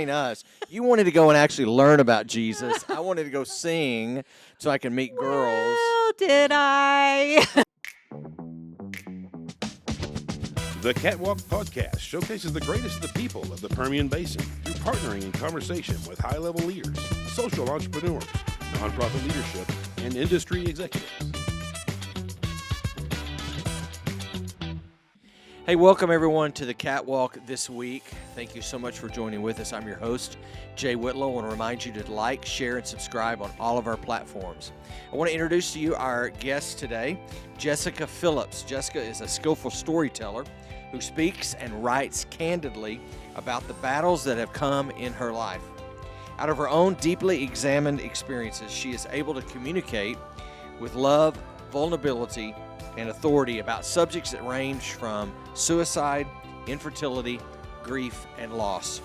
us. You wanted to go and actually learn about Jesus. I wanted to go sing so I can meet girls. Well, did I? The Catwalk Podcast showcases the greatest of the people of the Permian Basin through partnering in conversation with high-level leaders, social entrepreneurs, nonprofit leadership, and industry executives. Hey, welcome everyone to the Catwalk this week. Thank you so much for joining with us. I'm your host, Jay Whitlow. I want to remind you to like, share, and subscribe on all of our platforms. I want to introduce to you our guest today, Jessica Phillips. Jessica is a skillful storyteller who speaks and writes candidly about the battles that have come in her life. Out of her own deeply examined experiences, she is able to communicate with love, vulnerability, and authority about subjects that range from suicide, infertility, grief, and loss.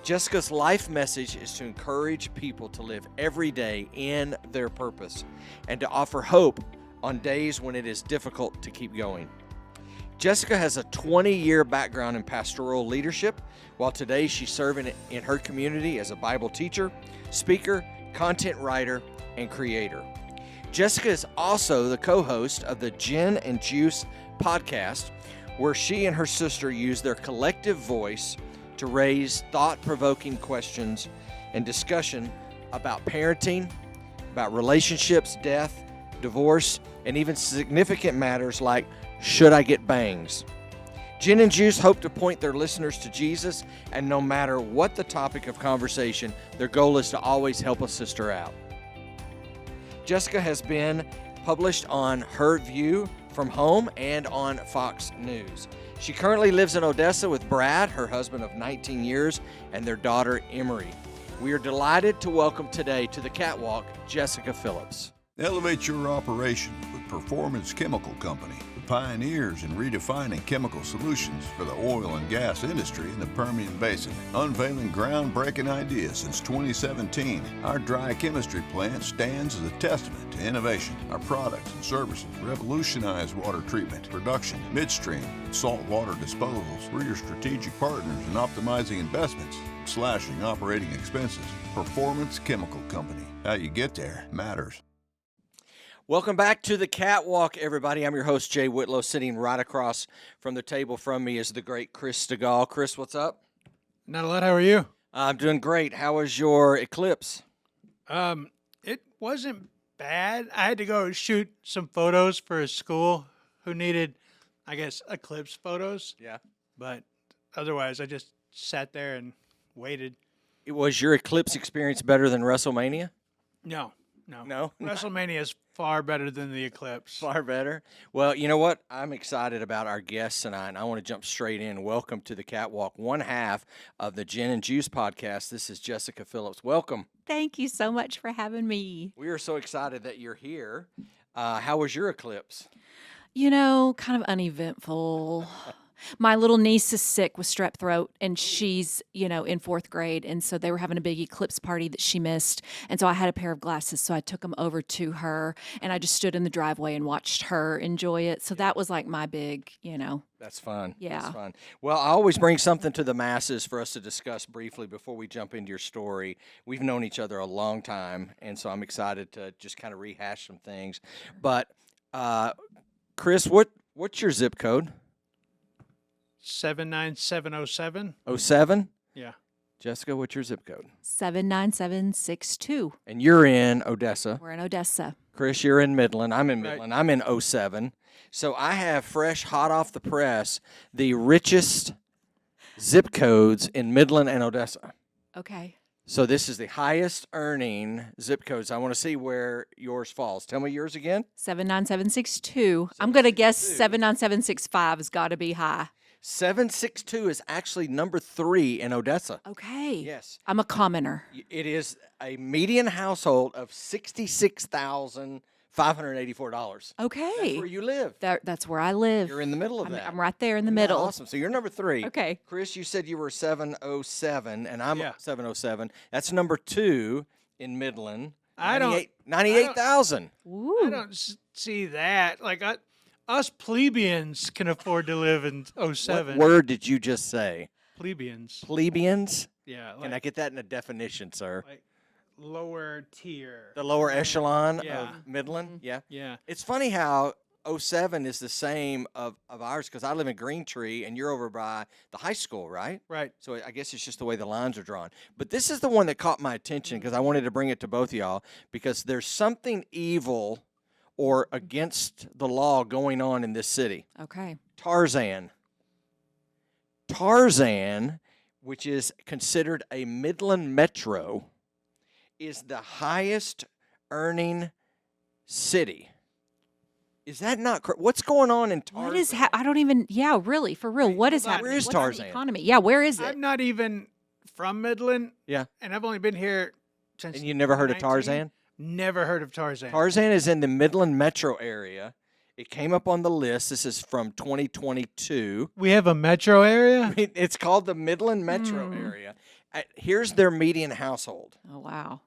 Jessica's life message is to encourage people to live every day in their purpose and to offer hope on days when it is difficult to keep going. Jessica has a 20-year background in pastoral leadership, while today she's serving in her community as a Bible teacher, speaker, content writer, and creator. Jessica is also the co-host of the Jenn Juice podcast, where she and her sister use their collective voice to raise thought-provoking questions and discussion about parenting, about relationships, death, divorce, and even significant matters like, should I get bangs? Jenn Juice hope to point their listeners to Jesus, and no matter what the topic of conversation, their goal is to always help a sister out. Jessica has been published on Her View from Home and on Fox News. She currently lives in Odessa with Brad, her husband of 19 years, and their daughter, Emery. We are delighted to welcome today to the Catwalk, Jessica Phillips. Elevate your operation with Performance Chemical Company, the pioneers in redefining chemical solutions for the oil and gas industry in the Permian Basin. Unveiling groundbreaking ideas since 2017, our dry chemistry plant stands as a testament to innovation. Our products and services revolutionize water treatment, production, midstream, and saltwater disposals. We're your strategic partners in optimizing investments, slashing operating expenses. Performance Chemical Company. How you get there matters. Welcome back to the Catwalk, everybody. I'm your host, Jay Whitlow. Sitting right across from the table from me is the great Chris Stegall. Chris, what's up? Not a lot. How are you? I'm doing great. How was your eclipse? It wasn't bad. I had to go shoot some photos for a school who needed, I guess, eclipse photos. Yeah. But otherwise, I just sat there and waited. Was your eclipse experience better than WrestleMania? No. No? WrestleMania is far better than the eclipse. Far better. Well, you know what? I'm excited about our guests tonight, and I want to jump straight in. Welcome to the Catwalk, one half of the Jenn Juice podcast. This is Jessica Phillips. Welcome. Thank you so much for having me. We are so excited that you're here. How was your eclipse? You know, kind of uneventful. My little niece is sick with strep throat, and she's, in fourth grade. And so they were having a big eclipse party that she missed. And so I had a pair of glasses, so I took them over to her, and I just stood in the driveway and watched her enjoy it. So that was like my big, That's fun. Yeah. That's fun. Well, I always bring something to the masses for us to discuss briefly before we jump into your story. We've known each other a long time, and so I'm excited to just kind of rehash some things. But, Chris, what's your zip code? 79707. 07? Yeah. Jessica, what's your zip code? 79762. And you're in Odessa. We're in Odessa. Chris, you're in Midland. I'm in Right. Midland. I'm in 07. So I have fresh, hot off the press, the richest zip codes in Midland and Odessa. Okay. So this is the highest earning zip codes. I want to see where yours falls. Tell me yours again. 79762. I'm going to guess 79765 has got to be high. 762 is actually number 3 in Odessa. Okay. Yes. I'm a commoner. It is a median household of $66,584. Okay. That's where you live. That's where I live. You're in the middle of that. I'm right there in the Isn't that middle. awesome. So you're number 3. Okay. Chris, you said you were 707, and I'm Yeah. 707. That's number 2 in Midland. I don't- 98,000. Ooh. I don't see that. Like, us plebeians can afford to live in 07. What word did you just say? Plebeians. Plebeians? Yeah, Can I get that in a definition, sir? like lower tier. The lower echelon Yeah. of Midland? Yeah. Yeah. It's funny how '07 is the same of ours because I live in Green Tree and you're over by the high school, right? Right. So I guess it's just the way the lines are drawn. But this is the one that caught my attention because I wanted to bring it to both of y'all because there's something evil or against the law going on in this city. Okay. Tarzan. Tarzan, which is considered a Midland metro, is the highest earning city. Is that not correct? What's going on in Tarzan? What is I don't even. Yeah, really, for real. Wait, What is hold on. happening? Where is What's the Tarzan? economy? Yeah, where is it? I'm not even from Midland. Yeah. And I've only been here since. And you never heard of 2019. Tarzan? Never heard of Tarzan. Tarzan is in the Midland metro area. It came up on the list. This is from 2022. We have a metro area. It's called the Midland metro area. Here's their median household. Oh wow.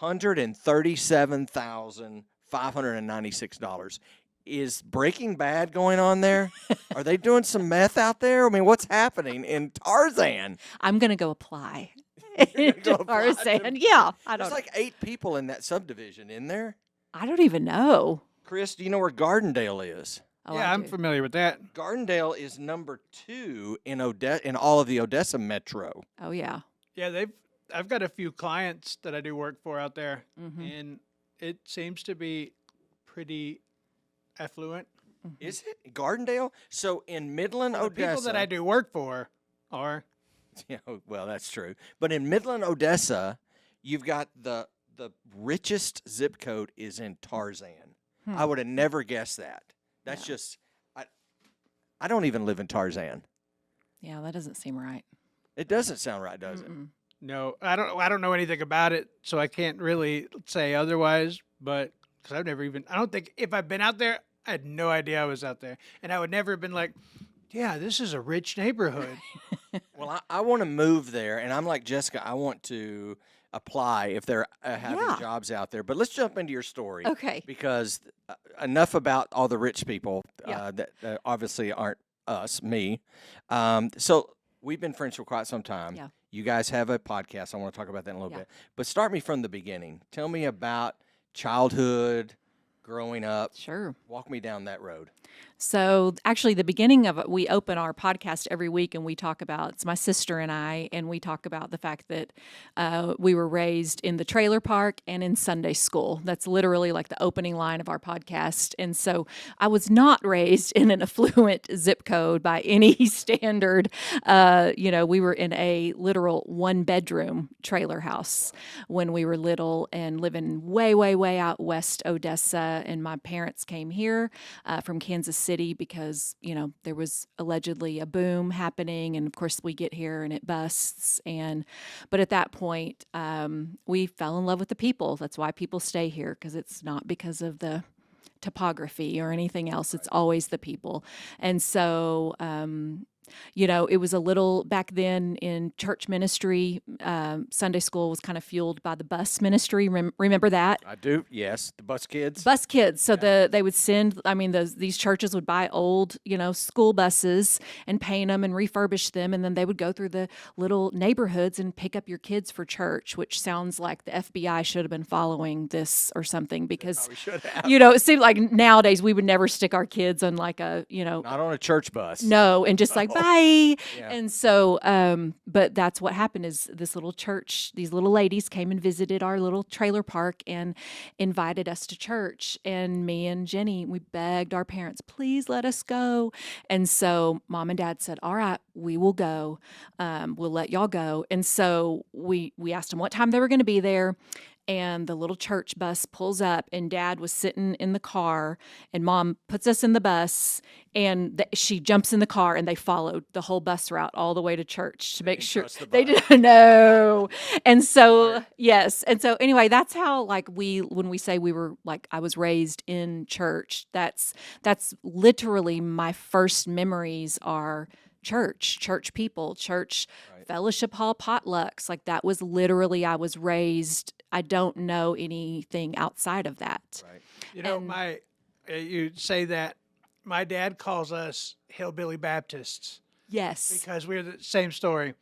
$137,596. Is Breaking Bad going on there? Are they doing some meth out there? I mean, what's happening in Tarzan? I'm gonna go apply. You're gonna to go apply to- Tarzan. Yeah, I don't. There's like 8 people in that subdivision, in there. I don't even know. Chris, do you know where Gardendale is? Oh, yeah, I I'm do. familiar with that. Gardendale is number 2 in in all of the Odessa metro. Oh yeah. Yeah, I've got a few clients that I do work for out there, Mm-hmm. and it seems to be pretty affluent. Is it Gardendale? So in Midland, The Odessa, people that I do work for are. yeah, well, that's true. But in Midland, Odessa, you've got the richest zip code is in Tarzan. I would have never guessed that. That's just I don't even live in Tarzan. Yeah, that doesn't seem right. It doesn't sound right, does it? Mm-mm. No, I don't know anything about it, so I can't really say otherwise. But because I've never even, I don't think if I've been out there, I had no idea I was out there, and I would never have been like, yeah, this is a rich neighborhood. Well, I want to move there, and I'm like Jessica. I want to apply if they're having Yeah. jobs out there. But let's jump into your story. Okay. Because enough about all the rich people Yeah. that obviously aren't us, me. So we've been friends for quite some time. Yeah. You guys have a podcast. I want to talk about that in a little Yeah. bit. But start me from the beginning. Tell me about childhood, growing up. Sure. Walk me down that road. So actually, the beginning of it, we open our podcast every week, and we talk about it's my sister and I, and we talk about the fact that we were raised in the trailer park and in Sunday school. That's literally like the opening line of our podcast. And so I was not raised in an affluent zip code by any standard. We were in a literal 1-bedroom trailer house when we were little and living way, way, way out west Odessa. And my parents came here from Kansas City because, there was allegedly a boom happening. And of course we get here and it busts. But at that point, we fell in love with the people. That's why people stay here, because it's not because of the topography or anything else. It's always the people. And so, it was a little back then in church ministry. Sunday school was kind of fueled by the bus ministry. Remember that? I do, yes. The bus kids. Bus kids. So they would send. These churches would buy old, school buses and paint them and refurbish them, and then they would go through the little neighborhoods and pick up your kids for church. Which sounds like the FBI should have been following this or something, because We should have. it seemed like nowadays we would never stick our kids on like a Not on a church bus. no, and just like bye. Yeah. And so, but that's what happened is this little church, these little ladies came and visited our little trailer park and invited us to church. And me and Jenny, we begged our parents, please let us go. And so Mom and Dad said, all right, we will go. We'll let y'all go. And so we asked them what time they were going to be there. And the little church bus pulls up, and Dad was sitting in the car, and Mom puts us in the bus, and she jumps in the car, and they followed the whole bus route all the way to church to make sure trust the they bus. didn't know. And so, yes. And so anyway, that's how when we say we were I was raised in church, that's literally my first memories are church people, church fellowship hall potlucks. Like that was literally, I was raised. I don't know anything outside of that. Right. You say that my dad calls us hillbilly Baptists Yes. because we're the same story.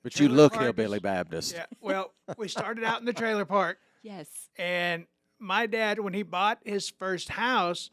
But you Trailer look park hillbilly is- Baptist. Yeah. Well, we started out in the trailer park, Yes. and my dad, when he bought his first house,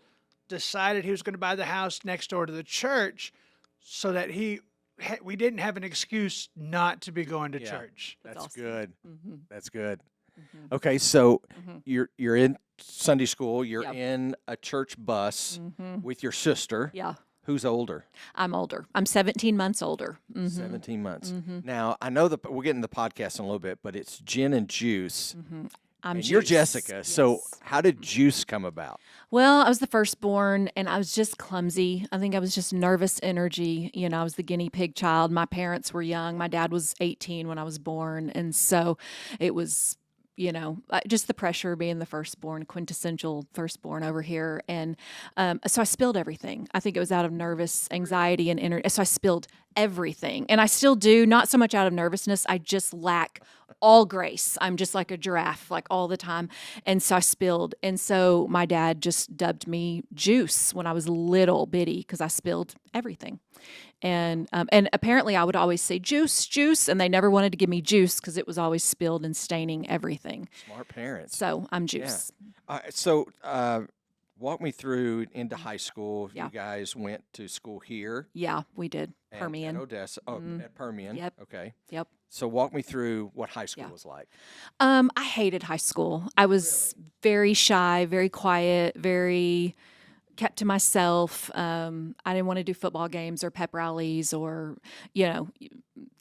decided he was going to buy the house next door to the church, so that we didn't have an excuse not to be going to Yeah. church. That's awesome. good. Mm-hmm. That's good. Mm-hmm. Okay, so Mm-hmm. you're in Sunday school. You're Yep. in a church bus Mm-hmm. with your sister. Yeah. Who's older? I'm older. I'm 17 months older. Mm-hmm. 17 months. Mm-hmm. Now, I know we'll get into the podcast in a little bit, but it's Jenn and Juice. Mm-hmm. I'm And you're Juice. Jessica. So Yes. how did Juice come about? Well, I was the firstborn and I was just clumsy. I think I was just nervous energy. You know, I was the guinea pig child. My parents were young. My dad was 18 when I was born. And so it was, you know, just the pressure of being the firstborn, quintessential firstborn over here. And so I spilled everything. I think it was out of nervous anxiety and so I spilled everything. And I still do, not so much out of nervousness. I just lack all grace. I'm just like a giraffe, like all the time. And so I spilled. And so my dad just dubbed me Juice when I was little bitty because I spilled everything. And apparently I would always say juice, juice, and they never wanted to give me juice because it was always spilled and staining everything. Smart parents. So I'm Juice. So walk me through into high school. Yeah. You guys went to school here. Yeah, we did. and Permian. At Odessa. Oh, at Permian. Yep. Okay. Yep. So walk me through what high school Yeah. was like. I hated high school. I was very shy, very quiet, very kept to myself. I didn't want to do football games or pep rallies or, you know,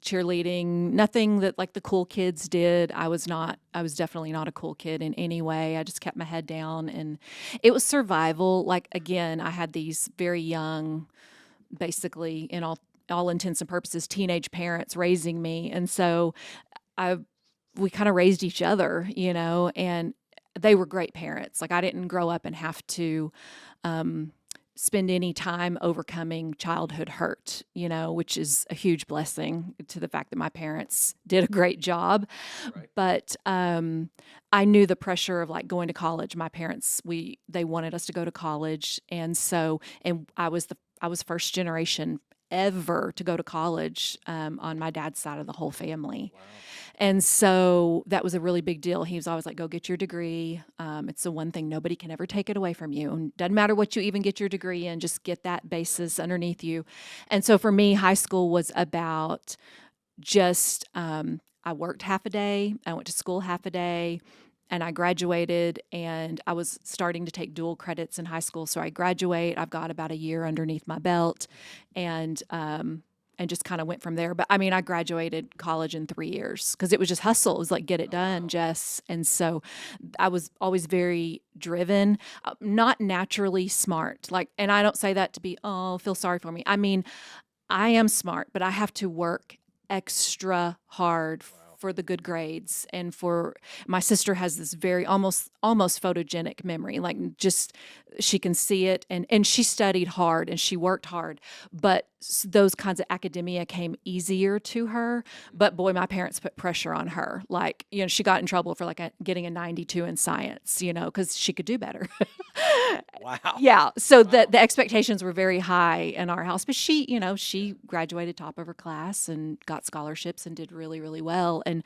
cheerleading, nothing that like the cool kids did. I was definitely not a cool kid in any way. I just kept my head down and it was survival. Like, again, I had these very young, basically in all intents and purposes, teenage parents raising me. And so we kind of raised each other, you know, and they were great parents. Like I didn't grow up and have to spend any time overcoming childhood hurt, you know, which is a huge blessing to the fact that my parents did a great job. Right. But I knew the pressure of like going to college. My parents, they wanted us to go to college. And I was first generation ever to go to college on my dad's side of the whole family. Wow. And so that was a really big deal. He was always like, go get your degree. It's the one thing nobody can ever take it away from you. And doesn't matter what you even get your degree in, just get that basis underneath you. And so for me, high school was about just, I worked half a day, I went to school half a day, and I graduated, and I was starting to take dual credits in high school. So I graduate, I've got about a year underneath my belt, and just kind of went from there. But I mean, I graduated college in 3 years because it was just hustle. It was like, get it done, Jess. And so I was always very driven, not naturally smart. Like, and I don't say that to be, feel sorry for me. I mean, I am smart, but I have to work extra hard for the good grades. And for my sister has this very almost photogenic memory, like just she can see it, and she studied hard and she worked hard, but those kinds of academia came easier to her. But boy, my parents put pressure on her. Like, you know, she got in trouble for getting a 92 in science, you know, because she could do better. Wow. Yeah. So the expectations were very high in our house, but she, you know, she graduated top of her class and got scholarships and did really, really well. And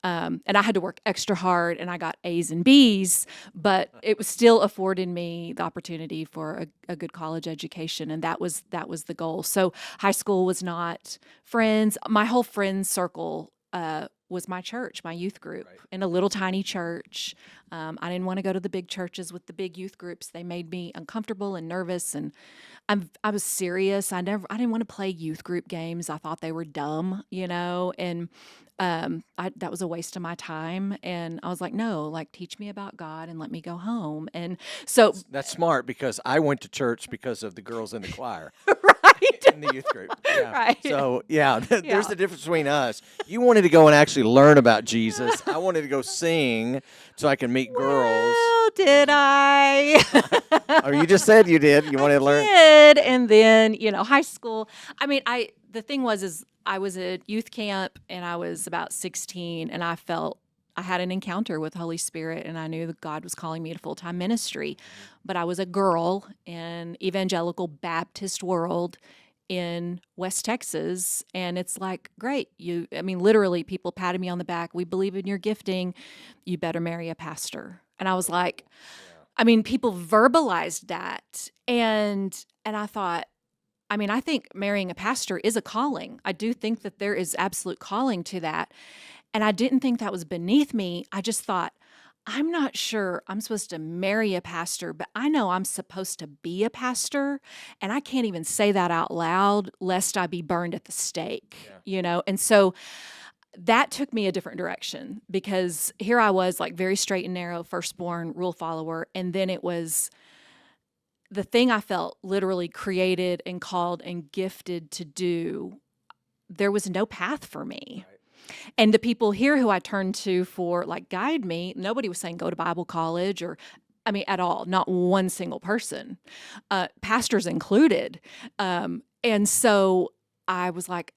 I had to work extra hard and I got A's and B's, but it was still afforded me the opportunity for a good college education. And that was the goal. So high school was not friends. My whole friends circle, was my church, my youth group, Right. in a little tiny church. I didn't want to go to the big churches with the big youth groups. They made me uncomfortable and nervous, and I was serious. I didn't want to play youth group games. I thought they were dumb, you know, and that was a waste of my time. And I was like, no, like teach me about God and let me go home. And so, That's smart because I went to church because of the girls in the choir. right. In the youth group. Yeah. Right. So, yeah, Yeah. there's the difference between us. You wanted to go and actually learn about Jesus. I wanted to go sing so I can meet girls. Well, did I? Or you just said you did. You wanted to learn. Did. And then, you know, high school. I mean, the thing was I was at youth camp and I was about 16 and I felt I had an encounter with the Holy Spirit and I knew that God was calling me to full-time ministry. But I was a girl in evangelical Baptist world in West Texas. And it's like, great. Literally people patted me on the back. We believe in your gifting. You better marry a pastor. And I was like, people verbalized that. And I thought, I think marrying a pastor is a calling. I do think that there is absolute calling to that. And I didn't think that was beneath me. I just thought, I'm not sure I'm supposed to marry a pastor, but I know I'm supposed to be a pastor. And I can't even say that out loud lest I be burned at the stake, And so that took me a different direction, because here I was, like, very straight and narrow, firstborn, rule follower. And then it was the thing I felt literally created and called and gifted to do. There was no path for me. Right. And the people here who I turned to for, like, guide me, nobody was saying go to Bible college or, at all. Not one single person, pastors included. And so I was like,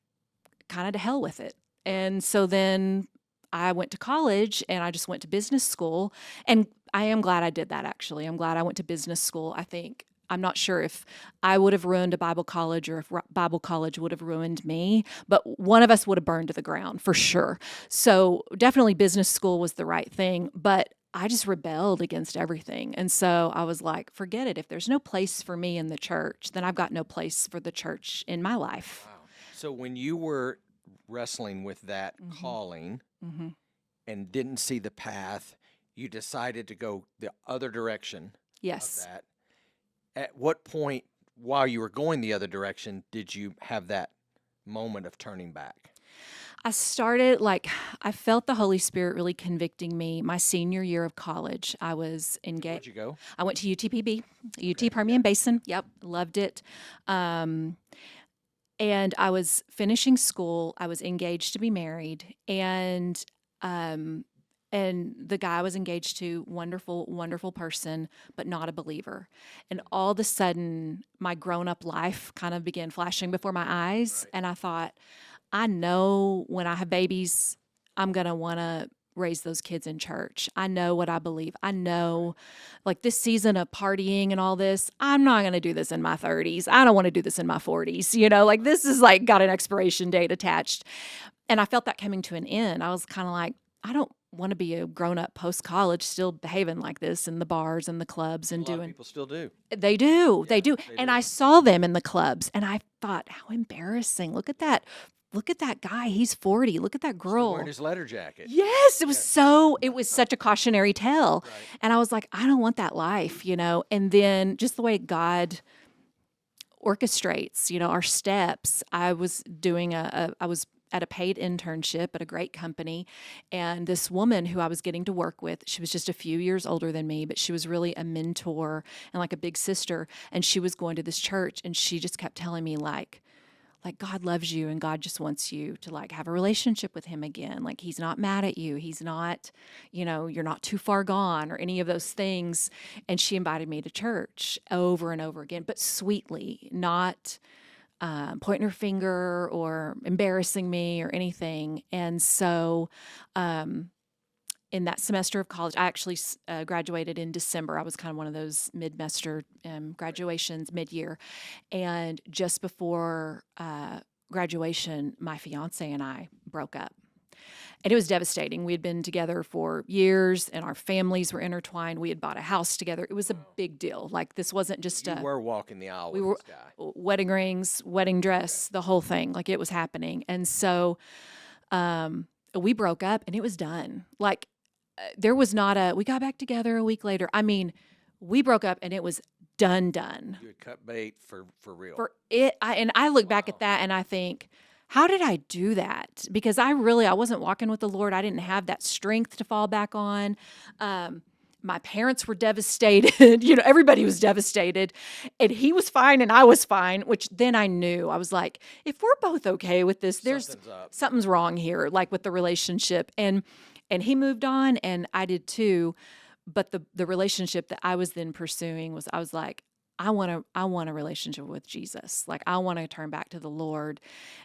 kind of to hell with it. And so then I went to college, and I just went to business school. And I am glad I did that, actually. I'm glad I went to business school. I'm not sure if I would have ruined a Bible college or if Bible college would have ruined me, but one of us would have burned to the ground for sure. So definitely business school was the right thing, but I just rebelled against everything. And so I was like, forget it. If there's no place for me in the church, then I've got no place for the church in my life. Wow. So when you were wrestling with that calling and didn't see the path, you decided to go the other direction. Yes. Of that. At what point, while you were going the other direction, did you have that moment of turning back? I started, I felt the Holy Spirit really convicting me my senior year of college. I was engaged. Where'd you go? I went to UTPB, UT Permian Basin. Yep, loved it. And I was finishing school. I was engaged to be married. And the guy I was engaged to, wonderful, wonderful person, but not a believer. And all of a sudden, my grown-up life kind of began flashing before my eyes. Right. And I thought, I know when I have babies, I'm going to want to raise those kids in church. I know what I believe. I know, like, this season of partying and all this, I'm not going to do this in my 30s. I don't want to do this in my 40s. This is got an expiration date attached. And I felt that coming to an end. I was kind of like, I don't want to be a grown-up post-college still behaving like this in the bars and the clubs and doing. A lot of people still do. They do. They do. And I saw them in the clubs, and I thought, how embarrassing. Look at that. Look at that guy. He's 40. Look at that girl. Still wearing his leather jacket. Yes, it was it was such a cautionary tale. Right. And I was like, I don't want that life, And then just the way God orchestrates, our steps. I was doing I was at a paid internship at a great company. And this woman who I was getting to work with, she was just a few years older than me, but she was really a mentor and like a big sister. And she was going to this church, and she just kept telling me like God loves you, and God just wants you to have a relationship with him again. Like, he's not mad at you. He's not, you're not too far gone or any of those things. And she invited me to church over and over again, but sweetly, not pointing her finger or embarrassing me or anything. And so in that semester of college, I actually graduated in December. I was kind of one of those mid-semester graduations, mid-year. And just before graduation, my fiance and I broke up. And it was devastating. We had been together for years, and our families were intertwined. We had bought a house together. It was a big deal. This wasn't just You were walking the aisle we with were this guy. Wedding rings, wedding dress, the whole thing. It was happening. And so we broke up, and it was done. There was not we got back together a week later. We broke up, and it was done. You had cut bait for real. I look back at that, and I think, how did I do that? Because I wasn't walking with the Lord. I didn't have that strength to fall back on. My parents were devastated. Everybody was devastated. And he was fine and I was fine, which then I knew. I was like, if we're both okay with this, something's wrong here, with the relationship. And he moved on, and I did too. But the relationship that I was then pursuing I was like, I want a relationship with Jesus. I want to turn back to the Lord.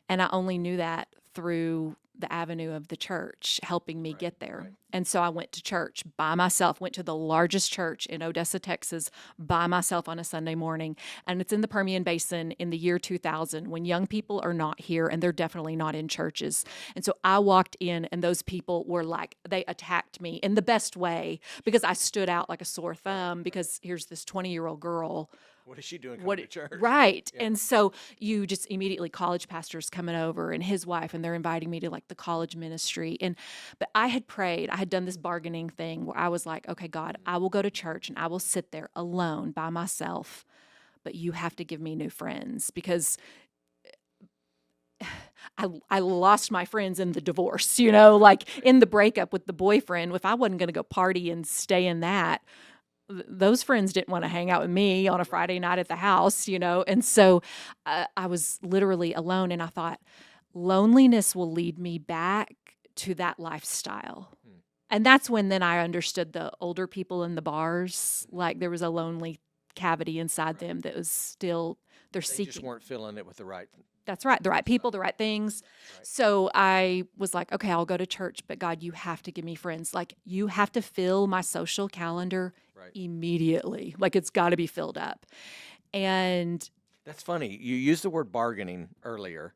And I only knew that through the avenue of the church helping me get there. And so I went to church by myself, went to the largest church in Odessa, Texas, by myself on a Sunday morning. And it's in the Permian Basin in the year 2000 when young people are not here and they're definitely not in churches. And so I walked in and those people were like, they attacked me in the best way because I stood out like a sore thumb because here's this 20-year-old girl. What is she doing coming to church? Right. Yeah. And so you just immediately, college pastors coming over and his wife, and they're inviting me to like the college ministry. But I had prayed, I had done this bargaining thing where I was like, okay, God, I will go to church and I will sit there alone by myself, but you have to give me new friends because I lost my friends in the divorce, like in the breakup with the boyfriend. If I wasn't going to go party and stay in that, those friends didn't want to hang out with me on a Friday night at the house, And so I was literally alone. And I thought, loneliness will lead me back to that lifestyle. And that's when then I understood the older people in the bars, like there was a lonely cavity inside them that was still, they're seeking. They just weren't filling it with the right. That's right. The right people, the right things. Right. So I was like, okay, I'll go to church, but God, you have to give me friends. Like you have to fill my social calendar immediately. Like it's got to be filled up. And that's funny. You used the word bargaining earlier,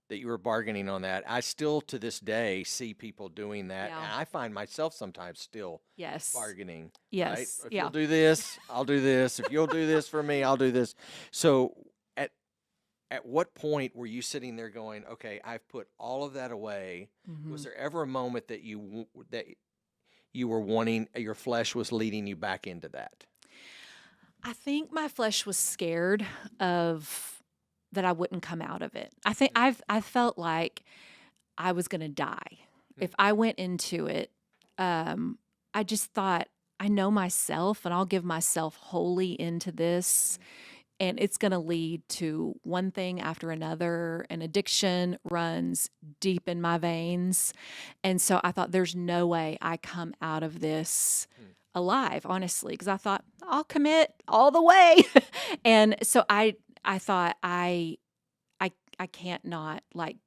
that you were bargaining on that. I still to this day see people doing that. Yeah. And I find myself sometimes still bargaining. Yes. Right? If you'll do this, I'll do this. If you'll do this for me, I'll do this. So at what point were you sitting there going, okay, I've put all of that away? Mm-hmm. Was there ever a moment that you were wanting, your flesh was leading you back into that? I think my flesh was scared of that I wouldn't come out of it. I think I felt like I was going to die. If I went into it, I just thought, I know myself and I'll give myself wholly into this. And it's going to lead to one thing after another. And addiction runs deep in my veins. And so I thought, there's no way I come out of this alive, honestly, because I thought, I'll commit all the way. And so I thought, I can't not, like,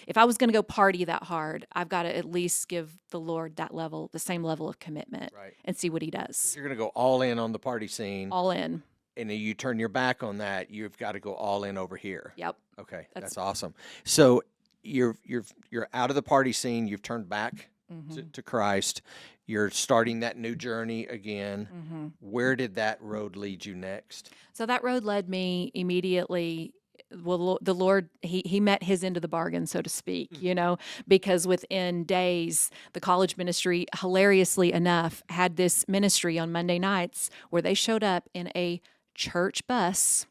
if I was going to go party that hard, I've got to at least give the Lord that level, the same level of commitment, and see what he does. You're going to go all in on the party scene. All in. And then you turn your back on that, you've got to go all in over here. Yep. Okay, that's awesome. So you're out of the party scene. You've turned back to Christ. You're starting that new journey again. Mm-hmm. Where did that road lead you next? So that road led me immediately. Well, the Lord, he met his end of the bargain, so to speak, because within days, the college ministry, hilariously enough, had this ministry on Monday nights where they showed up in a church bus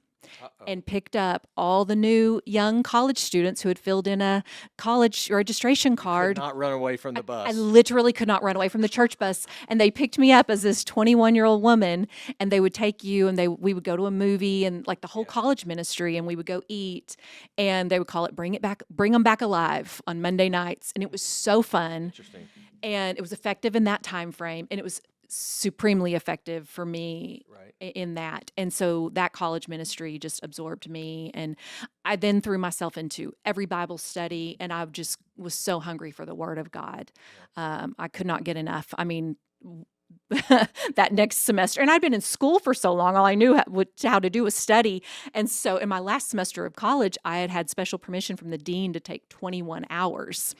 and picked up all the new young college students who had filled in a college registration card. You could not run away from the bus. I literally could not run away from the church bus. And they picked me up as this 21-year-old woman, and they would take you and we would go to a movie and like the whole college ministry, and we would go eat, and they would call it Bring Them Back Alive on Monday nights. And it was so fun. Interesting. And it was effective in that time frame. And it was supremely effective for me in that. And so that college ministry just absorbed me. And I then threw myself into every Bible study, and I just was so hungry for the Word of God. I could not get enough. I mean, that next semester, and I'd been in school for so long, all I knew how to do was study. And so in my last semester of college, I had special permission from the dean to take 21 hours.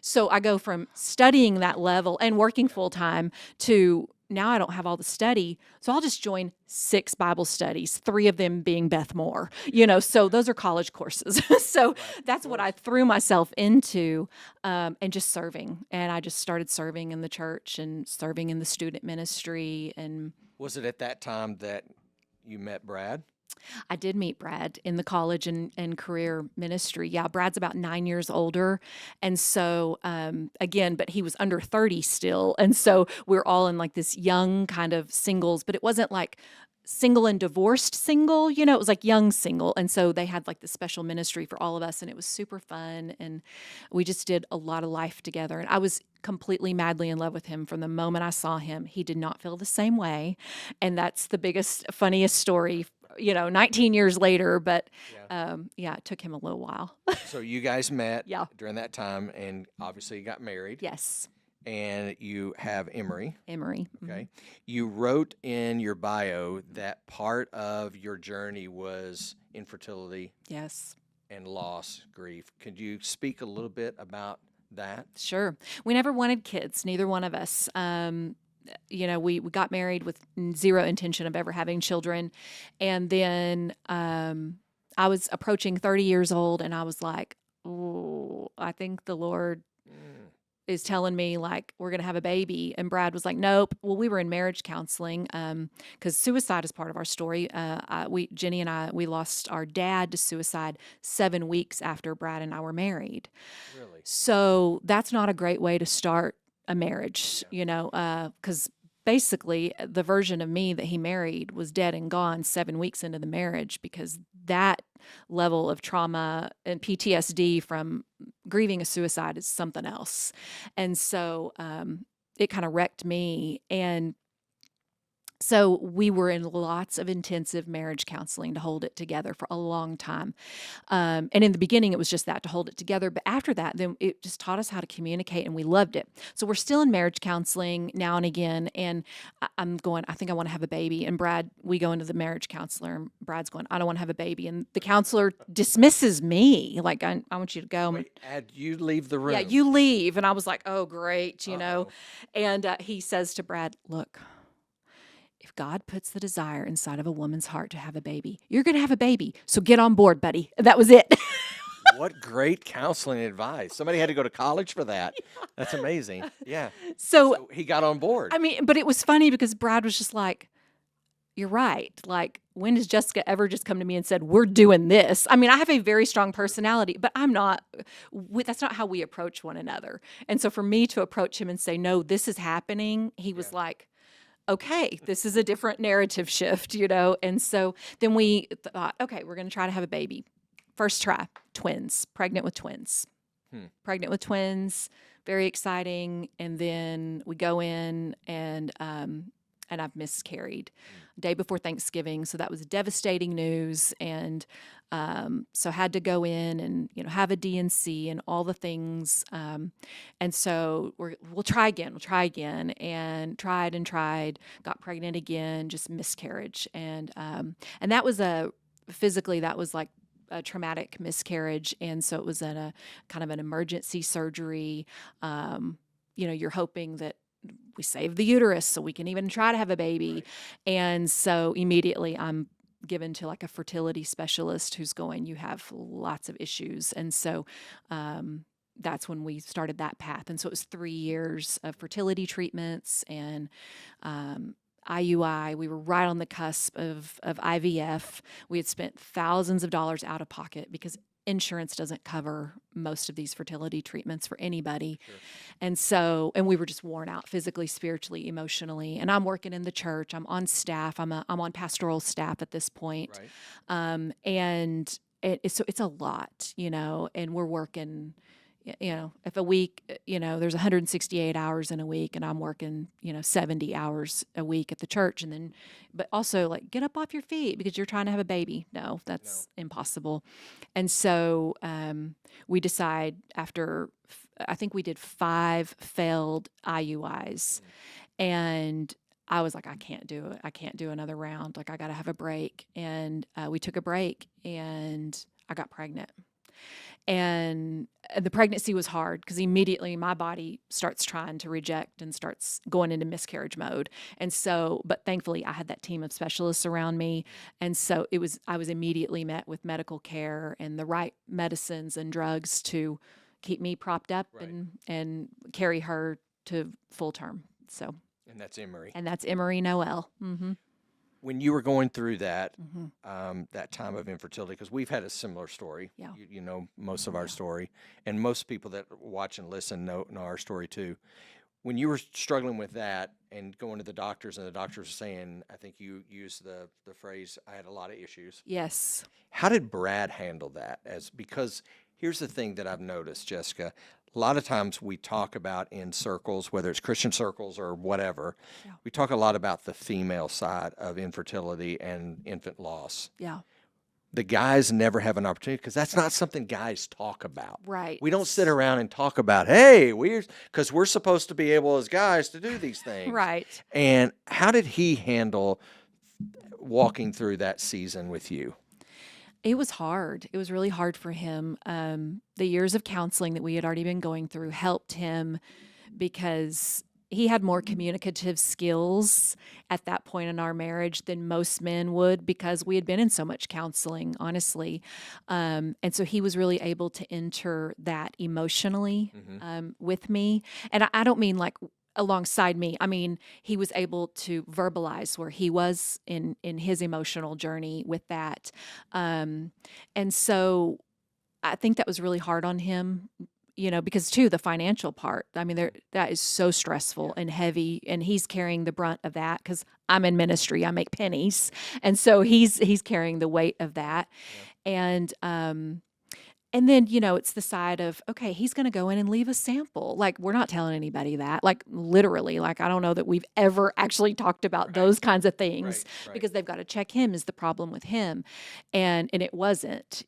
So I go from studying that level and working full time to now I don't have all the study. So I'll just join 6 Bible studies, 3 of them being Beth Moore, so those are college courses. So that's what I threw myself into, and just serving. And I just started serving in the church and serving in the student ministry. And was it at that time that you met Brad? I did meet Brad in the college and career ministry. Yeah, Brad's about 9 years older. And so, again, but he was under 30 still. And so we're all in like this young kind of singles, but it wasn't like single and divorced single, it was like young single. And so they had like this special ministry for all of us, and it was super fun. And we just did a lot of life together. And I was completely madly in love with him from the moment I saw him. He did not feel the same way. And that's the biggest, funniest story 19 years later, but it took him a little while. So you guys met Yeah. during that time and obviously got married. Yes. And you have Emory. Emory. Okay. You wrote in your bio that part of your journey was infertility Yes. and loss, grief. Could you speak a little bit about that? Sure. We never wanted kids, neither one of us. We got married with zero intention of ever having children. And then I was approaching 30 years old, and I was like, oh, I think the Lord is telling me, like, we're going to have a baby. And Brad was like, nope. Well, we were in marriage counseling because suicide is part of our story. Jenny and I, we lost our dad to suicide 7 weeks after Brad and I were married. Really? So that's not a great way to start a marriage, because basically the version of me that he married was dead and gone 7 weeks into the marriage, because that level of trauma and PTSD from grieving a suicide is something else. And so it kind of wrecked me. And so we were in lots of intensive marriage counseling to hold it together for a long time. And in the beginning, it was just that, to hold it together. But after that, then it just taught us how to communicate, and we loved it. So we're still in marriage counseling now and again. And I'm going, I think I want to have a baby. And Brad, we go into the marriage counselor, and Brad's going, I don't want to have a baby. And the counselor dismisses me. Like, I want you to go. Wait, you leave the room. Yeah, you leave. And I was like, oh, great, Uh-oh. And he says to Brad, look, if God puts the desire inside of a woman's heart to have a baby, you're going to have a baby. So get on board, buddy. That was it. What great counseling advice. Somebody had to go to college for that. Yeah. That's amazing. Yeah. So he got on board. I mean, but it was funny because Brad was just like, you're right. Like, when does Jessica ever just come to me and said, we're doing this? I mean, I have a very strong personality, but that's not how we approach one another. And so for me to approach him and say, no, this is happening, he was like, okay, this is a different narrative shift, And so then we thought, okay, we're going to try to have a baby. First try, twins, pregnant with twins. Pregnant with twins, very exciting. And then we go in and I've miscarried day before Thanksgiving. So that was devastating news. And so had to go in and, have a DNC and all the things. And so we'll try again, and tried, got pregnant again, just miscarriage. And that was physically, that was like a traumatic miscarriage. And so it was in a kind of an emergency surgery. You're hoping that we save the uterus so we can even try to have a baby. Right. And so immediately I'm given to like a fertility specialist who's going, you have lots of issues. And so that's when we started that path. And so it was 3 years of fertility treatments and IUI. We were right on the cusp of IVF. We had spent thousands of dollars out of pocket because insurance doesn't cover most of these fertility treatments for anybody. Sure. And we were just worn out physically, spiritually, emotionally. And I'm working in the church. I'm on staff. I'm on pastoral staff at this point. Right. So it's a lot, and we're working, if a week, there's 168 hours in a week, and I'm working, 70 hours a week at the church. And then, but also like, get up off your feet because you're trying to have a baby. No, that's impossible. And so we decide after, I think we did 5 failed IUIs. And I was like, I can't do it. I can't do another round. Like, I got to have a break. And we took a break, and I got pregnant. And the pregnancy was hard because immediately my body starts trying to reject and starts going into miscarriage mode. And so, but thankfully I had that team of specialists around me. And so I was immediately met with medical care and the right medicines and drugs to keep me propped up. Right. and carry her to full term. So. And that's Emory. And that's Emory Noel. Mm-hmm. When you were going through that, that time of infertility, because we've had a similar story, yeah. you know most of our story, and most people that watch and listen know our story too. When you were struggling with that and going to the doctors, and the doctors were saying, I think you used the phrase, I had a lot of issues. Yes. How did Brad handle that? Because Here's the thing that I've noticed, Jessica. A lot of times we talk about in circles, whether it's Christian circles or whatever, we talk a lot about the female side of infertility and infant loss. Yeah. The guys never have an opportunity because that's not something guys talk about. Right. We don't sit around and talk about, hey, because we're supposed to be able as guys to do these things. Right. And how did he handle walking through that season with you? It was hard. It was really hard for him. The years of counseling that we had already been going through helped him because he had more communicative skills at that point in our marriage than most men would because we had been in so much counseling, honestly. And so he was really able to enter that emotionally with me. And I don't mean like alongside me. I mean, he was able to verbalize where he was in his emotional journey with that. And so I think that was really hard on him, because too, the financial part, I mean, that is so stressful and heavy, and he's carrying the brunt of that because I'm in ministry, I make pennies. And so he's carrying the weight of that. Yeah. And then, it's the side of, okay, he's going to go in and leave a sample. Like, we're not telling anybody that. Like, literally, like, I don't know that we've ever actually talked about those kinds of things because they've got to check him is the problem with him. And it wasn't,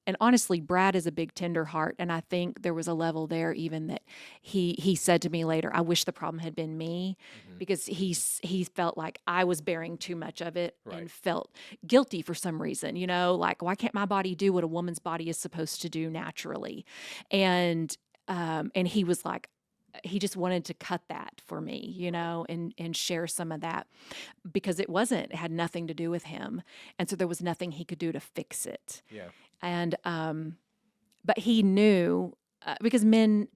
and honestly, Brad is a big tender heart. And I think there was a level there even that he said to me later, I wish the problem had been me because he felt like I was bearing too much of it and felt guilty for some reason, like, why can't my body do what a woman's body is supposed to do naturally? And he was like, he just wanted to cut that for me, and share some of that because it had nothing to do with him. And so there was nothing he could do to fix it. Yeah. And, but he knew, because men,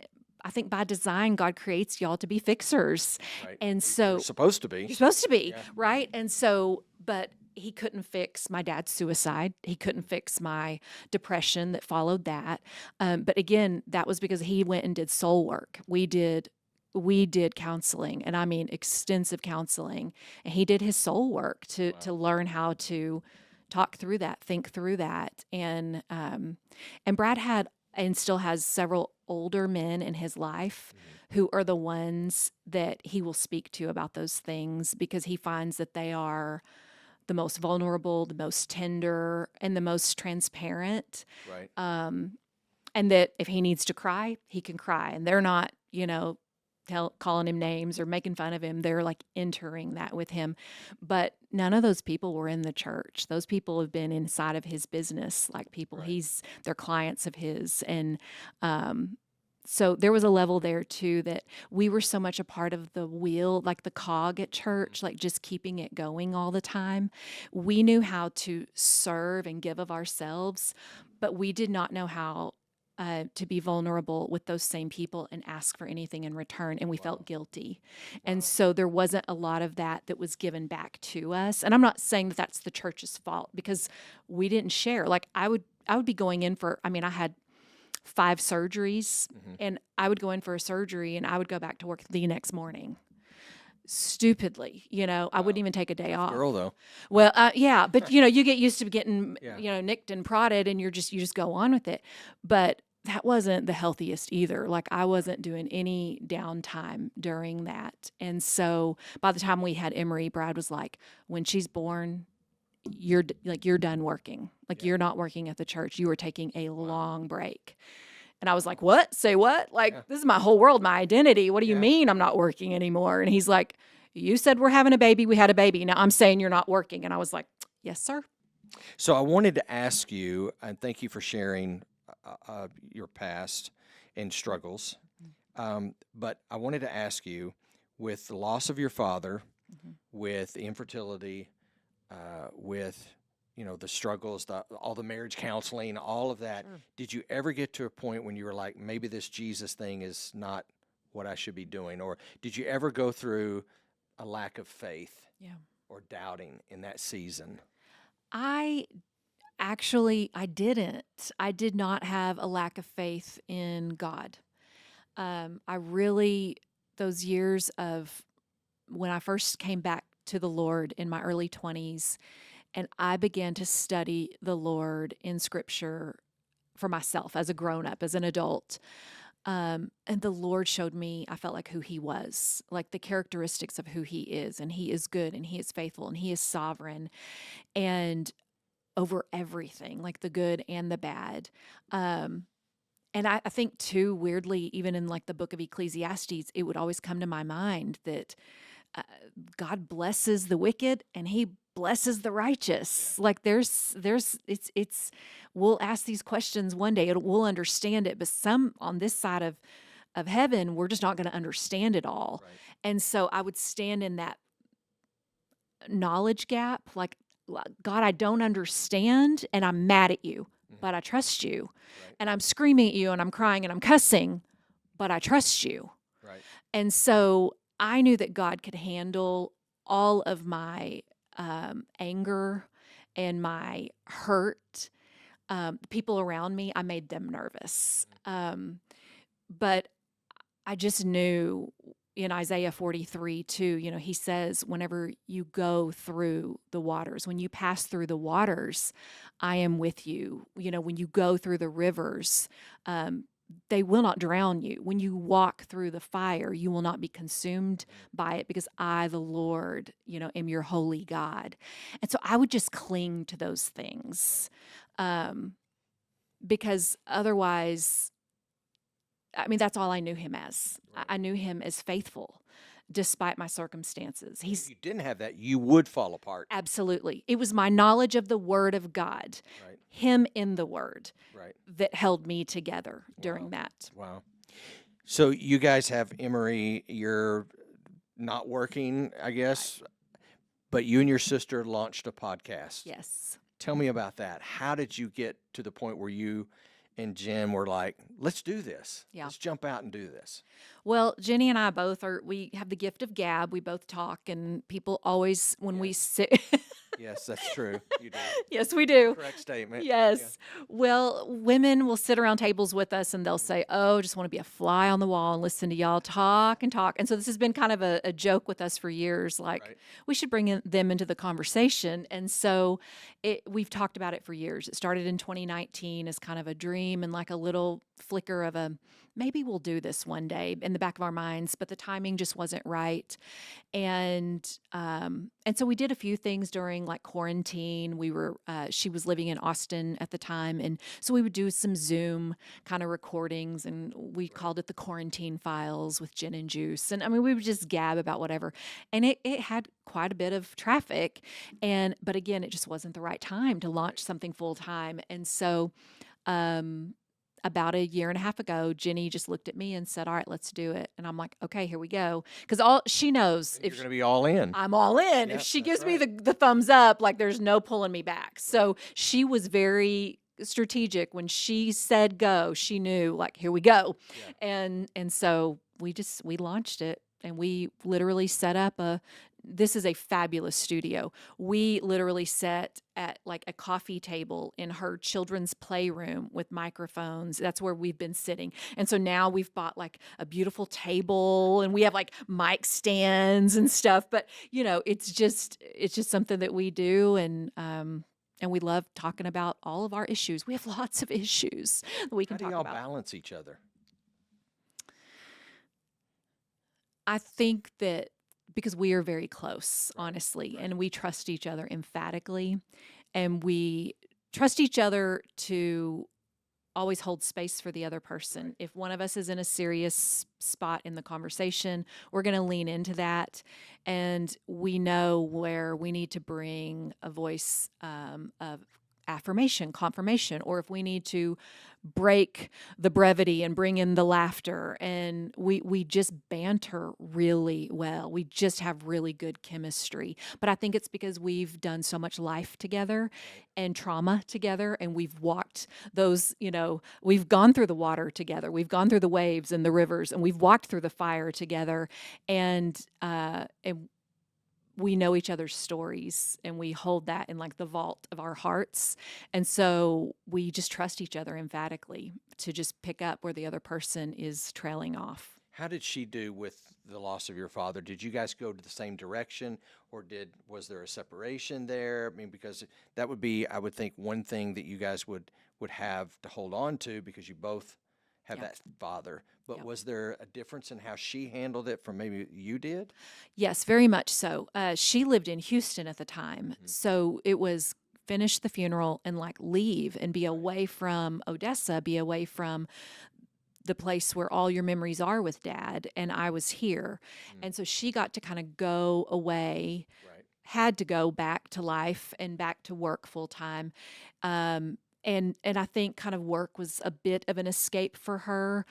I think by design, God creates y'all to be fixers. Right. And so you're supposed to be. You're supposed to be, right? And so, but he couldn't fix my dad's suicide. He couldn't fix my depression that followed that. But again, that was because he went and did soul work. We did counseling, and I mean extensive counseling. And he did his soul work to learn how to talk through that, think through that. And Brad had and still has several older men in his life who are the ones that he will speak to about those things because he finds that they are the most vulnerable, the most tender, and the most transparent. Right. And that if he needs to cry, he can cry. And they're not, calling him names or making fun of him. They're like entering that with him. But none of those people were in the church. Those people have been inside of his business, like people they're clients of his. And so there was a level there too that we were so much a part of the wheel, like the cog at church, like just keeping it going all the time. We knew how to serve and give of ourselves, but we did not know how to be vulnerable with those same people and ask for anything in return. And we felt guilty. And so there wasn't a lot of that was given back to us. And I'm not saying that that's the church's fault because we didn't share. Like I would be going in I had 5 surgeries and I would go in for a surgery and I would go back to work the next morning. Stupidly, I wouldn't even take a day off. Girl, though. Well, yeah, but you get used to getting, nicked and prodded, and you just go on with it. But that wasn't the healthiest either. Like I wasn't doing any downtime during that, and so by the time we had Emery, Brad was like, "When she's born, you're done working. Like you're not working at the church. You are taking a long break." And I was like, what? Say what? Like, this is my whole world, my identity. What do you mean I'm not working anymore? And he's like, you said we're having a baby. We had a baby. Now I'm saying you're not working. And I was like, yes, sir. So I wanted to ask you, and thank you for sharing your past and struggles. But I wanted to ask you, with the loss of your father, with infertility, with the struggles, all the marriage counseling, all of that. Sure. Did you ever get to a point when you were like, maybe this Jesus thing is not what I should be doing? Or did you ever go through a lack of faith or doubting in that season? I didn't. I did not have a lack of faith in God. Those years of when I first came back to the Lord in my early 20s, and I began to study the Lord in Scripture, for myself as a grown up, as an adult. And the Lord showed me, I felt like who he was, like the characteristics of who he is. And he is good and he is faithful and he is sovereign and over everything, like the good and the bad. And I think too, weirdly, even in like the book of Ecclesiastes, it would always come to my mind that God blesses the wicked and he blesses the righteous. Like it's we'll ask these questions one day, we'll understand it, but some on this side of heaven, we're just not going to understand it all. Right. And so I would stand in that knowledge gap, like, God, I don't understand and I'm mad at you, but I trust you. Right. And I'm screaming at you and I'm crying and I'm cussing, but I trust you. Right. And so I knew that God could handle all of my anger and my hurt. People around me, I made them nervous. But I just knew in Isaiah 43:2, he says, whenever you go through the waters, when you pass through the waters, I am with you. When you go through the rivers, they will not drown you. When you walk through the fire, you will not be consumed by it because I, the Lord, am your holy God. And so I would just cling to those things because otherwise, that's all I knew him as. Right. I knew him as faithful despite my circumstances. If you didn't have that, you would fall apart. Absolutely. It was my knowledge of the Word of God, Right. him in the Word, Right. that held me together during that. Wow. So you guys have Emory, you're not working, I guess, but you and your sister launched a podcast. Yes. Tell me about that. How did you get to the point where you and Jenn were like, let's do this. Yeah. Let's jump out and do this. Well, Jenny and I both we have the gift of gab. We both talk, and people always, when we sit. Yes, that's true. You do. Yes, we do. Correct statement. Yes. Well, women will sit around tables with us and they'll say, oh, just want to be a fly on the wall and listen to y'all talk and talk. And so this has been kind of a joke with us for years, like Right. we should bring them into the conversation. And so we've talked about it for years. It started in 2019 as kind of a dream and like a little flicker of maybe we'll do this one day in the back of our minds, but the timing just wasn't right. And so we did a few things during like quarantine. She was living in Austin at the time. And so we would do some Zoom kind of recordings and we called it the Quarantine Files with Jenn Juice. And we would just gab about whatever. And it had quite a bit of traffic. But again, it just wasn't the right time to launch something full time. And so, about a year and a half ago, Jenny just looked at me and said, all right, let's do it. And I'm like, okay, here we go. Because all she knows, You're going to be all in. I'm all in. Yeah, if she that's gives me the thumbs up, like there's no pulling me back. So she was very strategic. When she said go, she knew like, here we go. Yeah. And so we launched it. And we literally set up this is a fabulous studio. We literally sat at like a coffee table in her children's playroom with microphones. That's where we've been sitting. And so now we've bought like a beautiful table and we have like mic stands and stuff. But it's just something that we do. And we love talking about all of our issues. We have lots of issues that we can talk about. How do y'all balance each other? I think that because we are very close, honestly, and we trust each other emphatically, and we trust each other to always hold space for the other person. Right. If one of us is in a serious spot in the conversation, we're going to lean into that, and we know where we need to bring a voice of affirmation, confirmation, or if we need to break the brevity and bring in the laughter. And we just banter really well. We just have really good chemistry. But I think it's because we've done so much life together and trauma together, and we've walked those, we've gone through the water together. We've gone through the waves and the rivers, and we've walked through the fire together. And we know each other's stories and we hold that in like the vault of our hearts. And so we just trust each other emphatically to just pick up where the other person is trailing off. How did she do with the loss of your father? Did you guys go to the same direction, or was there a separation there? Because that would be, I would think, one thing that you guys would would have to hold on to because you both have Yeah. that father. But Yeah. was there a difference in how she handled it from maybe you did? Yes, very much so. She lived in Houston at the time, so it was finish the funeral and like leave and be away from Odessa, be away from the place where all your memories are with Dad. And I was here, and so she got to kind of go away, Right. had to go back to life and back to work full time. And I think kind of work was a bit of an escape for her.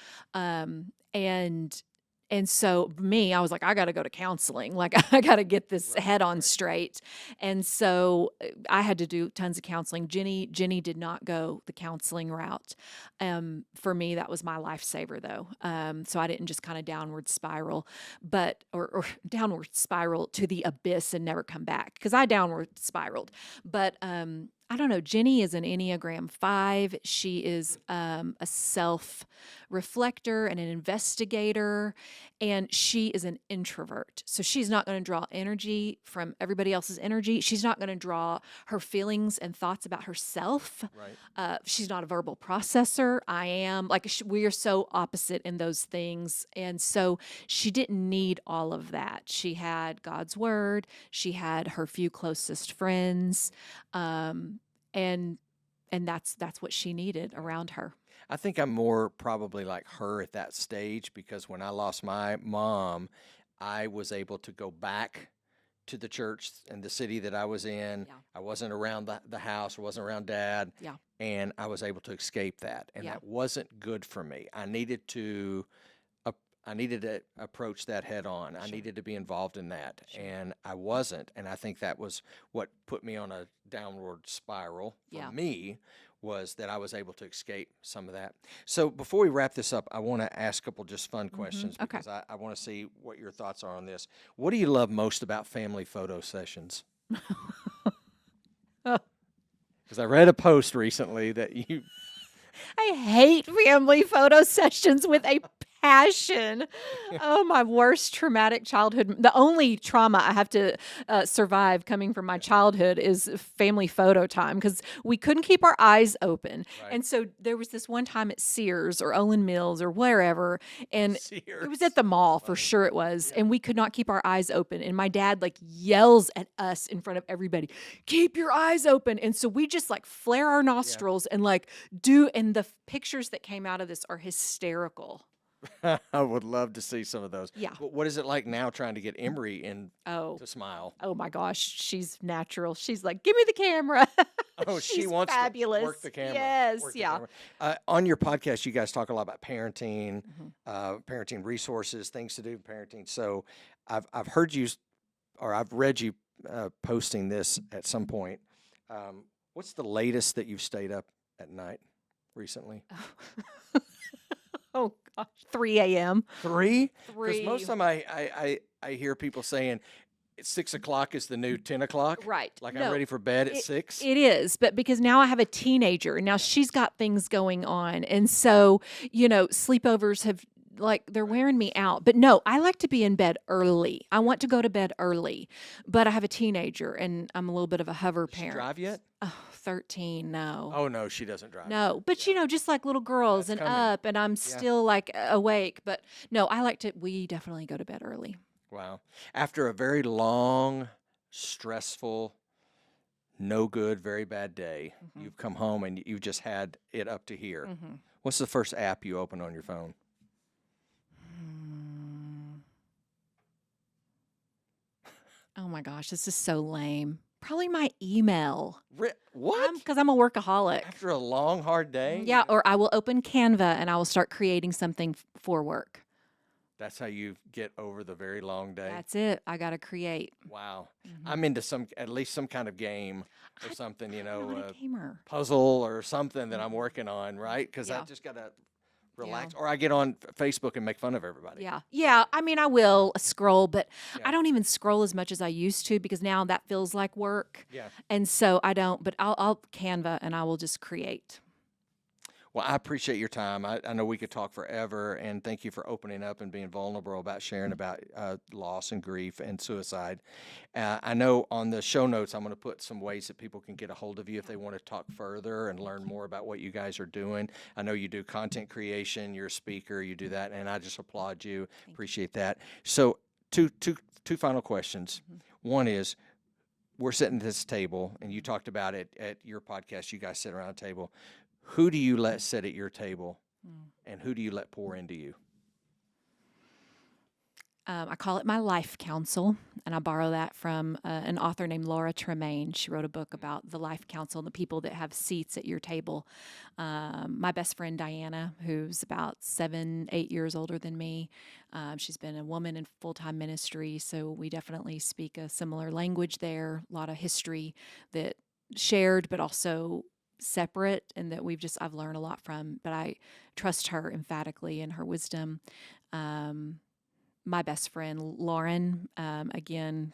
And so me, I was like, I got to go to counseling. Like, I got to get this head on straight. And so I had to do tons of counseling. Jenny did not go the counseling route. For me, that was my lifesaver, though. So I didn't just kind of downward spiral, or downward spiral to the abyss and never come back, because I downward spiraled. But I don't know. Jenny is an Enneagram 5. She is a self-reflector and an investigator, and she is an introvert. So she's not going to draw energy from everybody else's energy. She's not going to draw her feelings and thoughts about herself. Right. She's not a verbal processor. I am. Like, we are so opposite in those things. And so she didn't need all of that. She had God's word. She had her few closest friends. And that's what she needed around her. I think I'm more probably like her at that stage, because when I lost my mom, I was able to go back to the church and the city that I was in. Yeah. I wasn't around the house, or wasn't around Dad. Yeah. And I was able to escape that. And Yeah. that wasn't good for me. I needed to approach that head on. I Sure. needed to be involved in that. Sure. And I wasn't. And I think that was what put me on a downward spiral for Yeah. me, was that I was able to escape some of that. So before we wrap this up, I want to ask a couple just fun questions, Okay. because I want to see what your thoughts are on this. What do you love most about family photo sessions? Oh. Because I read a post recently that you I hate family photo sessions with a passion. Oh, my worst traumatic childhood. The only trauma I have to survive coming from my childhood is family photo time, because we couldn't keep our eyes open. Right. And so there was this one time at Sears or Olin Mills or wherever, and it was Sears. at the mall for sure it was, and we could not keep our eyes open. And my dad like yells at us in front of everybody, "Keep your eyes open!" And so we just like flare our nostrils and like and the pictures that came out of this are hysterical. I would love to see some of those. Yeah. But what is it like now trying to get Emery in Oh. to smile? Oh my gosh, she's natural. She's like, "Give me the camera." Oh, she She's wants fabulous. to work the camera. Yes, work the yeah. camera. On your podcast, you guys talk a lot about parenting, Mm-hmm. parenting resources, things to do with parenting. So I've heard you, or I've read you posting this at some point. What's the latest that you've stayed up at night recently? Oh gosh, 3 a.m. 3? Because 3. most of the time I hear people saying 6 o'clock is the new 10 o'clock. Right. Like No, I'm ready for bed at it- 6. It is, but because now I have a teenager, now she's got things going on. And so, sleepovers have, like, they're wearing me out. But no, I like to be in bed early. I want to go to bed early, but I have a teenager and I'm a little bit of a hover Does she parent. drive yet? Oh, 13, no. Oh no, she doesn't drive. No, but just like little girls That's and coming. up, and I'm still like awake. But no, we definitely go to bed early. Wow. After a very long, stressful, no good, very bad day, you've come home and you've just had it up to here. Mm-hmm. What's the first app you open on your phone? Oh my gosh, this is so lame. Probably my email. What? Because I'm a workaholic. After a long, hard day? Yeah, or I will open Canva and I will start creating something for work. That's how you get over the very long day? That's it. I got to create. Wow. I'm into at least some kind of game or something, I'm not a gamer. puzzle or something that I'm working on, right? Because I Yeah. just got to relax. Or I get on Facebook and make fun of everybody. Yeah. Yeah. I mean, I will scroll, but Yeah. I don't even scroll as much as I used to, because now that feels like work. Yeah. And so I don't, but I'll Canva and I will just create. Well, I appreciate your time. I know we could talk forever, and thank you for opening up and being vulnerable about sharing about loss and grief and suicide. I know on the show notes, I'm going to put some ways that people can get a hold of you if they want to talk further and learn more about what you guys are doing. I know you do content creation, you're a speaker, you do that, and I just applaud you. Appreciate that. So, two final questions. One is, we're sitting at this table, and you talked about it at your podcast. You guys sit around a table. Who do you let sit at your table, and who do you let pour into you? I call it my life counsel, and I borrow that from an author named Laura Tremaine. She wrote a book about the life counsel and the people that have seats at your table. My best friend Diana, who's about 7-8 years older than me, she's been a woman in full-time ministry, so we definitely speak a similar language there. A lot of history that shared, but also separate, and that I've learned a lot from, but I trust her emphatically in her wisdom. My best friend Lauren, again,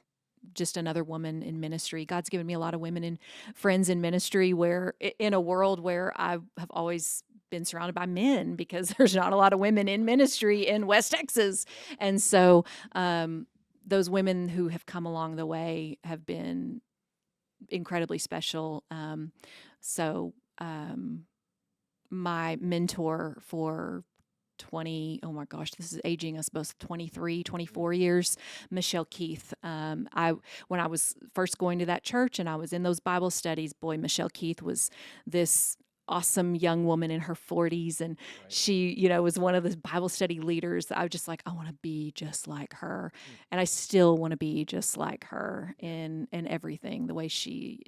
just another woman in ministry. God's given me a lot of women and friends in ministry, where in a world where I have always been surrounded by men, because there's not a lot of women in ministry in West Texas. And so those women who have come along the way have been incredibly special. My mentor for 20, oh my gosh, this is aging us both, 23, 24 years, Michelle Keith. When I was first going to that church and I was in those Bible studies, boy, Michelle Keith was this awesome young woman in her 40s, and she, was one of the Bible study leaders. I was just like, I want to be just like her, and I still want to be just like her in everything, the way she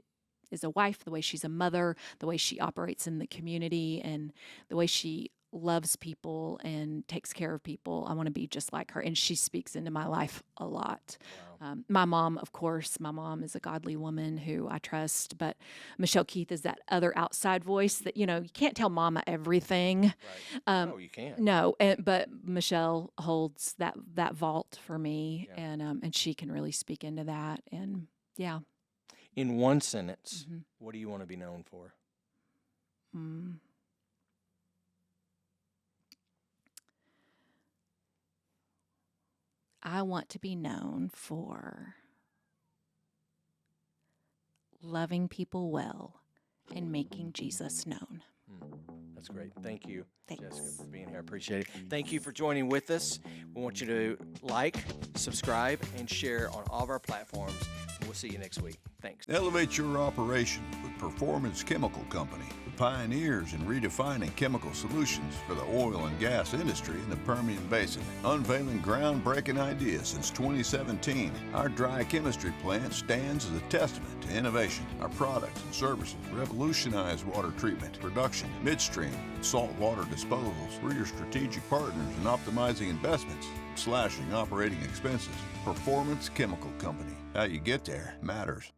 is a wife, the way she's a mother, the way she operates in the community, and the way she loves people and takes care of people. I want to be just like her, and she speaks into my life a lot. Wow. My mom, of course, is a godly woman who I trust, but Michelle Keith is that other outside voice that, you can't tell mama everything. Right. No, you can't. No, but Michelle holds that vault for me, and she can really speak into that, and yeah. In one sentence, what do you want to be known for? I want to be known for loving people well and making Jesus known. That's great. Thank you, Thanks. Jessica, for being here. I appreciate it. Thank you for joining with us. We want you to like, subscribe, and share on all of our platforms. We'll see you next week. Thanks. Elevate your operation with Performance Chemical Company, the pioneers in redefining chemical solutions for the oil and gas industry in the Permian Basin. Unveiling groundbreaking ideas since 2017, our dry chemistry plant stands as a testament to innovation. Our products and services revolutionize water treatment, production, midstream, and saltwater disposals. We're your strategic partners in optimizing investments and slashing operating expenses. Performance Chemical Company. How you get there matters.